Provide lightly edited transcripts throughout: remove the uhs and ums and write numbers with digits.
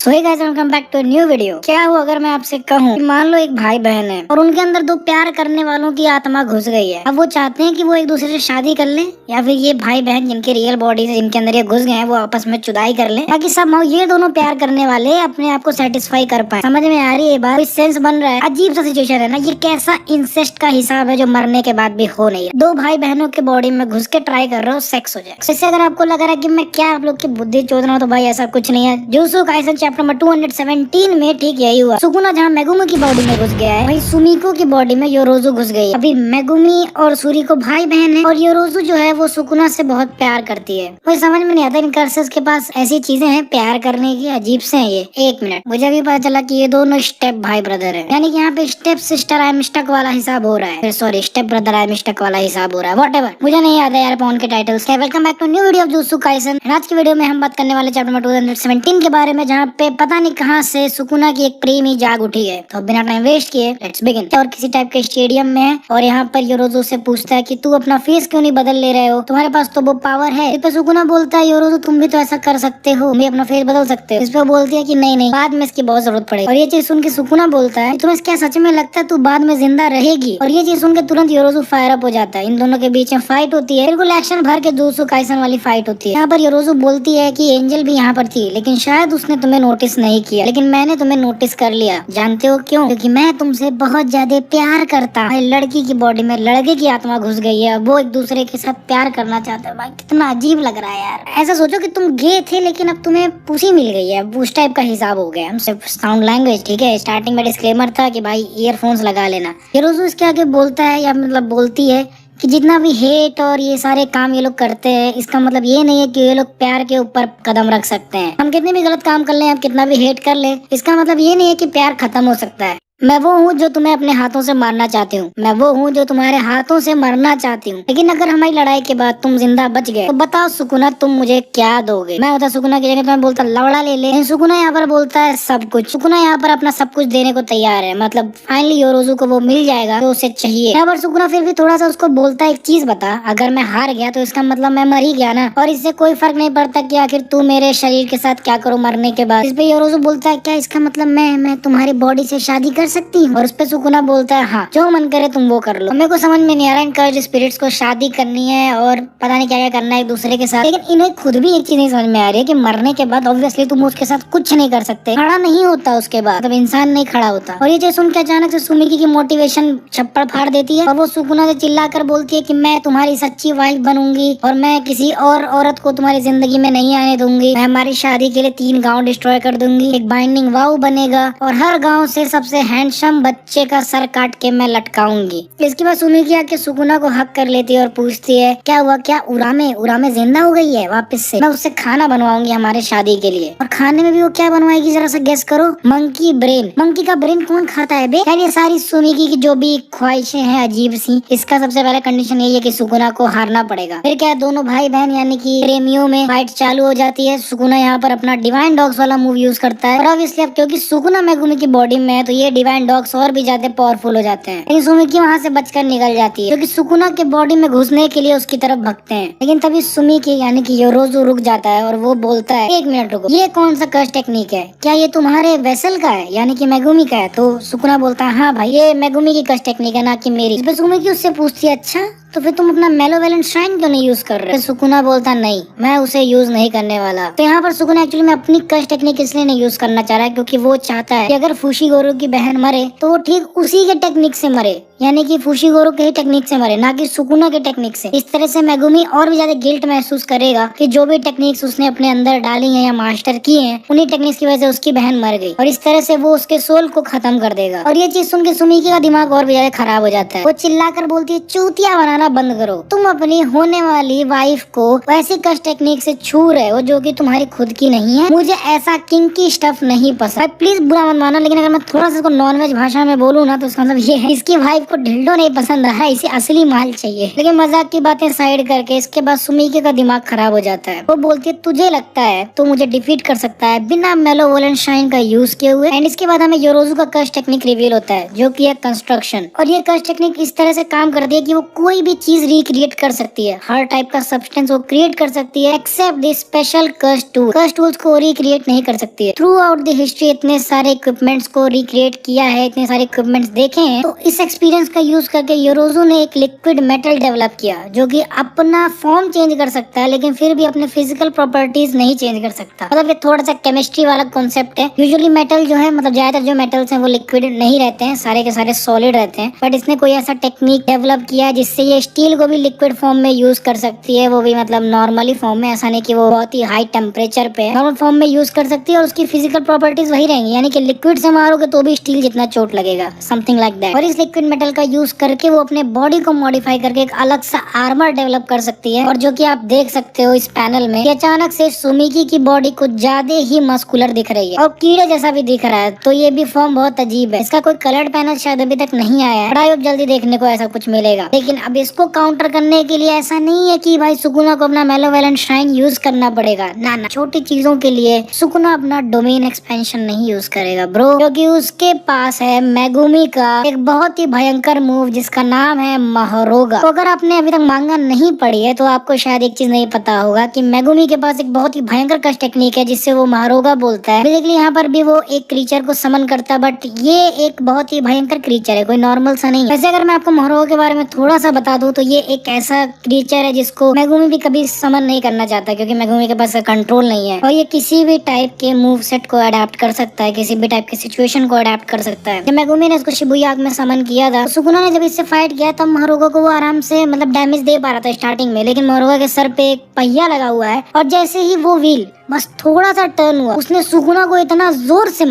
So hey guys, welcome back to new video. क्या हो अगर मैं आपसे कहूँ कि मान लो एक भाई बहन है और उनके अंदर दो प्यार करने वालों की आत्मा घुस गई है। अब वो चाहते हैं कि वो एक दूसरे से शादी कर ले, या फिर ये भाई बहन जिनके रियल बॉडी से जिनके अंदर ये घुस गए हैं वो आपस में जुदाई कर ले, ताकि सब ये दोनों प्यार करने वाले अपने आप को सेटिस्फाई कर पाए। समझ में आ रही है बात? सेंस बन रहा है। अजीब सा सिचुएशन है ना ये। कैसा इंसेस्ट का हिसाब है जो मरने के बाद भी हो नहीं है। दो भाई बहनों के बॉडी में घुस के ट्राई कर रहे हो सेक्स हो जाए। इससे अगर आपको लग रहा है कि मैं क्या आप लोग की बुद्धि चोद रहा हूँ, तो भाई ऐसा कुछ नहीं है। जुजुत्सु काइसेन चैप्टर नंबर 217 में ठीक यही हुआ। सुकुना जहाँ मेगुमी की बॉडी में घुस गया है, वही सुमिको की बॉडी में योरोजु घुस गई है। अभी मेगुमी और सूरी को भाई बहन है और योरोजु जो है वो सुकुना से बहुत प्यार करती है। मुझे समझ में नहीं आता इन कर्सेस के पास ऐसी चीजें हैं प्यार करने की, अजीब से हैं ये। एक मिनट, मुझे भी पता चला कि ये दोनों स्टेप भाई ब्रदर है, यानी कि यहाँ पे स्टेप सिस्टर आई मिस्टेक वाला हिसाब हो रहा है। Sorry, step brother I mistake वाला हिसाब हो रहा है। व्हाटएवर, मुझे नहीं याद है यार पॉन के titles. Welcome back to new video of Jujutsu Kaisen. आज की वीडियो में हम बात करने वाले चैप्टर नंबर 217 के बारे में, जहाँ पे पता नहीं कहाँ से सुकुना की एक प्रेमी जाग उठी है। तो बिना टाइम वेस्ट किए लेट्स बिगिन। और किसी टाइप के स्टेडियम में है और यहाँ पर योरोजु से पूछता है कि तू अपना फेस क्यों नहीं बदल ले रहे हो, तुम्हारे पास तो वो पावर है। इस पे सुकुना बोलता है योरोजु तुम भी तो ऐसा कर सकते हो, तुम भी अपना फेस बदल सकते हो। इस पे बोलती है कि नहीं नहीं, बाद में इसकी बहुत जरूरत पड़ेगी। और ये चीज सुन के सुकुना बोलता है तुम्हें क्या सच में लगता है तू बाद में जिंदा रहेगी? और ये चीज सुन के तुरंत योरोजु फायर अप हो जाता है। इन दोनों के बीच में फाइट होती है, बिल्कुल एक्शन भर के जुजुत्सु काइसेन वाली फाइट होती है। यहाँ पर योरोजु बोलती है कि एंजल भी यहाँ पर थी, लेकिन शायद उसने तुम्हें नोटिस नहीं किया, लेकिन मैंने तुम्हें नोटिस कर लिया। जानते हो क्यों? क्योंकि मैं तुमसे बहुत ज्यादा प्यार करता हूँ। लड़की की बॉडी में लड़के की आत्मा घुस गई है, वो एक दूसरे के साथ प्यार करना चाहते हैं। भाई कितना अजीब लग रहा है यार। ऐसा सोचो कि तुम गे थे लेकिन अब तुम्हें पुसी मिल गई है, उस टाइप का हिसाब हो गया। सिर्फ साउंड लैंग्वेज ठीक है। स्टार्टिंग में डिस्क्लेमर था कि भाई ईयरफोन्स लगा लेना। योरोजु इसके आगे बोलता है, या मतलब बोलती है कि जितना भी हेट और ये सारे काम ये लोग करते हैं, इसका मतलब ये नहीं है कि ये लोग प्यार के ऊपर कदम रख सकते हैं। हम कितने भी गलत काम कर ले, हम कितना भी हेट कर ले, इसका मतलब ये नहीं है कि प्यार खत्म हो सकता है। मैं वो हूँ जो तुम्हें अपने हाथों से मारना चाहती हूँ, मैं वो हूँ जो तुम्हारे हाथों से मरना चाहती हूँ, लेकिन अगर हमारी लड़ाई के बाद तुम जिंदा बच गए तो बताओ सुकुना तुम मुझे क्या दोगे? मैं होता सुकुना की जगह तुम्हें बोलता लवड़ा ले ले। सुकुना यहाँ पर बोलता है सब कुछ। सुकुना यहाँ पर अपना सब कुछ देने को तैयार है। मतलब फाइनली योरोजु को वो मिल जाएगा जो उसे चाहिए। यहाँ पर सुकुना फिर भी थोड़ा सा उसको बोलता है एक चीज बता, अगर मैं हार गया तो इसका मतलब मैं मर ही गया ना, और इससे कोई फर्क नहीं पड़ता कि आखिर तू मेरे शरीर के साथ क्या करो मरने के बाद। इस पे योरोजु बोलता है क्या इसका मतलब मैं तुम्हारी बॉडी से शादी कर सकती हूँ? और उस पे सुकुना बोलता है हाँ, जो मन करे तुम वो कर लो। मेरे को समझ में नहीं आ रहा इनका स्पिरिट्स को शादी करनी है और पता नहीं क्या क्या करना है एक दूसरे के साथ, लेकिन इन्हें खुद भी एक चीज नहीं समझ में आ रही है कि मरने के बाद ऑब्वियसली तुम उसके साथ कुछ नहीं कर सकते, खड़ा नहीं होता उसके बाद, मतलब इंसान नहीं खड़ा होता। और ये चीज सुन के अचानक से सुमिकी की मोटिवेशन छप्पड़ फाड़ देती है और वो सुकुना से चिल्ला कर बोलती है कि मैं तुम्हारी सच्ची वाइफ बनूंगी और मैं किसी और औरत को तुम्हारी जिंदगी में नहीं आने दूंगी। मैं हमारी शादी के लिए 3 गाँव डिस्ट्रॉय कर दूंगी, एक बाइंडिंग वाव बनेगा और हर गाँव से सबसे हैंडसम बच्चे का सर काट के मैं लटकाऊंगी। इसके बाद सुमिकी आके सुकुना को हक कर लेती है और पूछती है क्या हुआ, क्या उरामे जिंदा हो गई है वापस से? मैं उससे खाना बनवाऊंगी हमारे शादी के लिए। और खाने में भी वो क्या बनवाएगी जरा सा गेस करो? Monkey brain. मंकी का ब्रेन कौन खाता है बे? यार ये सारी सुमिकी की जो भी ख्वाहिशें हैं अजीब सी, इसका सबसे पहले कंडीशन यही है कि सुकुना को हारना पड़ेगा। फिर क्या दोनों भाई बहन यानी कि प्रेमियों में फाइट चालू हो जाती है। सुकुना यहाँ पर अपना डिवाइन डॉग्स वाला मूव यूज करता है और ऑब्वियसली अब क्योंकि सुकुना मेगुमी की बॉडी में है तो ये डिवाइन डॉग्स और भी ज्यादा पावरफुल हो जाते हैं। लेकिन सुमिकी वहाँ से बचकर निकल जाती है क्योंकि सुकुना के बॉडी में घुसने के लिए उसकी तरफ भगते हैं। लेकिन तभी सुमिकी यानी कि योरोजु रुक जाता है और वो बोलता है एक मिनट रुको, ये कौन सा कर्स टेक्निक है? क्या ये तुम्हारे वेसल का है यानी कि मेगुमी का है? तो सुकुना बोलता है हाँ भाई ये मेगुमी की कर्स टेक्निक है ना कि मेरी। इस पे सुमिकी उससे पूछती है अच्छा तो फिर तुम अपना मेलोवेलेंट श्राइन क्यों नहीं यूज कर रहे? सुकुना बोलता नहीं, मैं उसे यूज नहीं करने वाला। तो यहाँ पर सुकुना एक्चुअली में अपनी कर्स टेक्निक इसलिए नहीं यूज करना चाह रहा है क्योंकि वो चाहता है कि अगर फुशिगोरु की बहन मरे तो वो ठीक उसी के टेक्निक से मरे, यानी कि फुशिगोरु के ही टेक्निक से मरे, ना कि सुकुना के टेक्निक से। इस तरह से मेगुमी और भी ज्यादा गिल्ट महसूस करेगा कि जो भी टेक्निक्स उसने अपने अंदर डाली हैं या मास्टर किए हैं उन्हीं टेक्निक्स की वजह से उसकी बहन मर गई, और इस तरह से वो उसके सोल को खत्म कर देगा। और ये चीज सुन के सुमिकी का दिमाग और भी ज्यादा खराब हो जाता है। वो चिल्लाकर बोलती है चूतिया बनाना बंद करो, तुम अपनी होने वाली वाइफ को वैसी कस्ट टेक्निक से छू रहे हो जो कि तुम्हारी खुद की नहीं है। मुझे ऐसा किंकी स्टफ नहीं पसंद। प्लीज बुरा मत मानो, लेकिन अगर मैं थोड़ा सा इसको नॉनवेज भाषा में बोलूँ ना तो इसका मतलब ये है इसकी वाइफ को ढिल्डो नहीं पसंद रहा, इसे असली माल चाहिए। लेकिन मजाक की बातें साइड करके इसके बाद सुमिकी का दिमाग खराब हो जाता है। वो बोलती है तुझे लगता है तो मुझे डिफीट कर सकता है बिना मेलोवेलेंट शाइन का यूज किए हुए। एंड इसके बाद हमें योरोजु का कस्ट टेक्निक रिवील होता है जो कि है कंस्ट्रक्शन। और ये कस्ट टेक्निक इस तरह से काम करती है कि वो कोई भी भी चीज रिक्रिएट कर सकती है, हर टाइप का सब्सटेंस वो क्रिएट कर सकती है except the special curse tool. Curse tools को रिक्रिएट नहीं कर सकती है। थ्रू आउट द हिस्ट्री इतने सारे इक्विपमेंट्स को रिक्रिएट किया है, इतने सारे इक्विपमेंट्स देखे हैं, तो इस एक्सपीरियंस का यूज करके योरोजो ने एक लिक्विड मेटल डेवलप किया जो कि अपना फॉर्म चेंज कर सकता है लेकिन फिर भी अपने फिजिकल प्रॉपर्टीज नहीं चेंज कर सकता। मतलब ये थोड़ा सा केमिस्ट्री वाला कॉन्सेप्ट है। यूजुअली मेटल जो है, मतलब ज्यादातर जो मेटल्स हैं वो लिक्विड नहीं रहते हैं, सारे के सारे सॉलिड रहते हैं, बट इसने कोई ऐसा टेक्निक डेवलप किया है जिससे ये स्टील को भी लिक्विड फॉर्म में यूज कर सकती है, वो भी मतलब नॉर्मली फॉर्म में, ऐसा नहीं कि वो बहुत ही हाई टेम्परेचर पे नॉर्मल फॉर्म में यूज कर सकती है और उसकी फिजिकल प्रॉपर्टीज वही रहेंगी, यानी कि लिक्विड से मारोगे तो भी स्टील जितना चोट लगेगा, समथिंग लाइक दैट। और इस लिक्विड मेटल का यूज करके वो अपने बॉडी को मॉडिफाई करके एक अलग सा आर्मर डेवलप कर सकती है। और जो कि आप देख सकते हो इस पैनल में, अचानक से सुमिकी की बॉडी कुछ ज्यादा ही मस्कुलर दिख रही है और कीड़े जैसा भी दिख रहा है, तो ये भी फॉर्म बहुत अजीब है। इसका कोई कलर्ड पैनल शायद अभी तक नहीं आया है, बट आई होप जल्दी देखने को ऐसा कुछ मिलेगा। लेकिन अब इसको काउंटर करने के लिए ऐसा नहीं है कि भाई सुकुना को अपना मेलोवेलेंट श्राइन यूज करना पड़ेगा, ना ना, छोटी चीजों के लिए सुकुना अपना डोमेन एक्सपेंशन नहीं यूज करेगा ब्रो, क्योंकि उसके पास है मेगुमी का एक बहुत ही भयंकर मूव जिसका नाम है महरोगा। तो अगर आपने अभी तक मांगा नहीं पढ़ी है तो आपको शायद एक चीज नहीं पता होगा कि मेगुमी के पास एक बहुत ही भयंकर कश टेक्निक है जिससे वो महरोगा बोलता है। बेसिकली यहाँ पर भी वो एक क्रीचर को समन करता है, बट ये एक बहुत ही भयंकर क्रीचर है, कोई नॉर्मल सा नहीं। वैसे अगर मैं आपको महरोगा के बारे में थोड़ा सा बता दूं तो ये एक ऐसा क्रीचर है जिसको मेगुमी भी कभी समन नहीं करना चाहता, क्योंकि मेगुमी के पास कंट्रोल नहीं है और ये किसी भी टाइप के मूव सेट को अडेप्ट कर सकता है, किसी भी टाइप की सिचुएशन को अडेप्ट कर सकता है। जब मेगुमी ने इसको शिबुया में समन किया था, सुकुना ने जब इससे फाइट किया तब महरोगा को वो आराम से मतलब डैमेज दे पा रहा था स्टार्टिंग में, लेकिन महरोगा के सर पे एक पहिया लगा हुआ है और जैसे ही वो व्हील बस थोड़ा सा टर्न हुआ, उसने सुकुना को इतना जोर से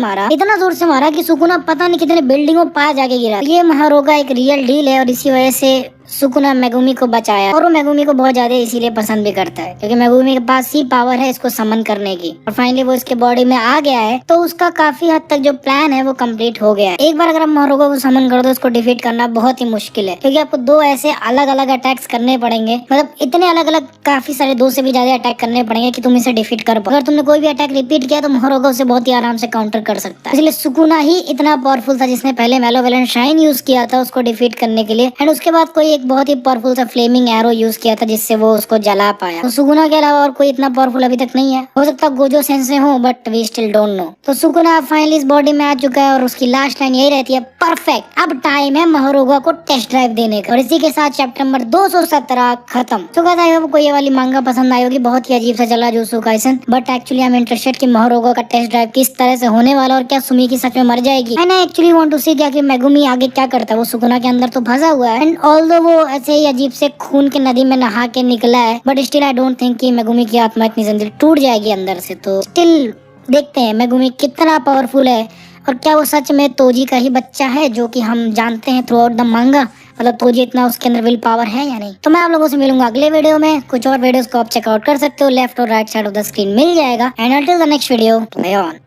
मारा कि सुकुना पता नहीं कितने बिल्डिंगों पार जाके गिरा। ये महरोगा एक रियल डील है और इसी वजह से सुकुना मेगुमी को बचाया और वो मेगुमी को बहुत ज्यादा इसीलिए पसंद भी करता है, क्योंकि मेगुमी के पास ही पावर है इसको समन करने की। और फाइनली वो इसके बॉडी में आ गया है तो उसका काफी हद तक जो प्लान है वो कंप्लीट हो गया है। एक बार अगर आप महरोगा को समन कर दो उसको डिफीट करना बहुत ही मुश्किल है, क्योंकि आपको दो ऐसे अलग अलग अटैक्स करने पड़ेंगे, मतलब इतने अलग अलग काफी सारे, दो से भी ज्यादा अटैक करने पड़ेंगे कि तुम इसे डिफीट कर पाओ। अगर तुमने कोई भी अटैक रिपीट किया तो महरोगा उसे बहुत ही आराम से काउंटर कर सकता है। इसलिए सुकुना ही इतना पावरफुल था जिसने पहले मेलोवेलेंट श्राइन यूज किया था उसको डिफीट करने के लिए, एंड उसके बाद कोई एक बहुत ही पावरफुल फ्लेमिंग एरो यूज किया था जिससे वो उसको जला पाया। तो सुकुना के अलावा और कोई इतना पावरफुल अभी तक नहीं है, हो सकता है गोजो सेंसे हो, but we still don't know. तो सुकुना फाइनली इस बॉडी में आ चुका है और उसकी लास्ट लाइन यही रहती है, परफेक्ट, अब टाइम है महरोगा को टेस्ट ड्राइव देने का। और इसी के साथ चैप्टर नंबर 217 खत्म। तो कहता है आपको ये वाली मांगा पसंद आई होगी, बहुत ही अजीब सा चला jutsu Kaisen, but actually I am interested कि महरोगा का टेस्ट ड्राइव किस तरह से होने वाला और क्या सुमिकी सच में मर जाएगी। And I actually want to see क्या कि मेगुमी आगे क्या करता है। वो सुकुना के अंदर तो फंसा हुआ है एंड ऑल्दो वो ऐसे ही अजीब से खून के नदी में नहा के निकला है, but still I don't think कि मेगुमी की आत्मा इतनी जल्दी टूट जाएगी अंदर से। तो स्टिल देखते हैं मेगुमी कितना पावरफुल है और क्या वो सच में तोजी का ही बच्चा है जो कि हम जानते हैं थ्रू आउट द मांगा, मतलब तोजी इतना उसके अंदर विल पावर है या नहीं। तो मैं आप लोगों से मिलूंगा अगले वीडियो में। कुछ और वीडियोस को आप चेकआउट कर सकते हो, लेफ्ट और right side of the screen मिल जाएगा। And until the next video, bye on.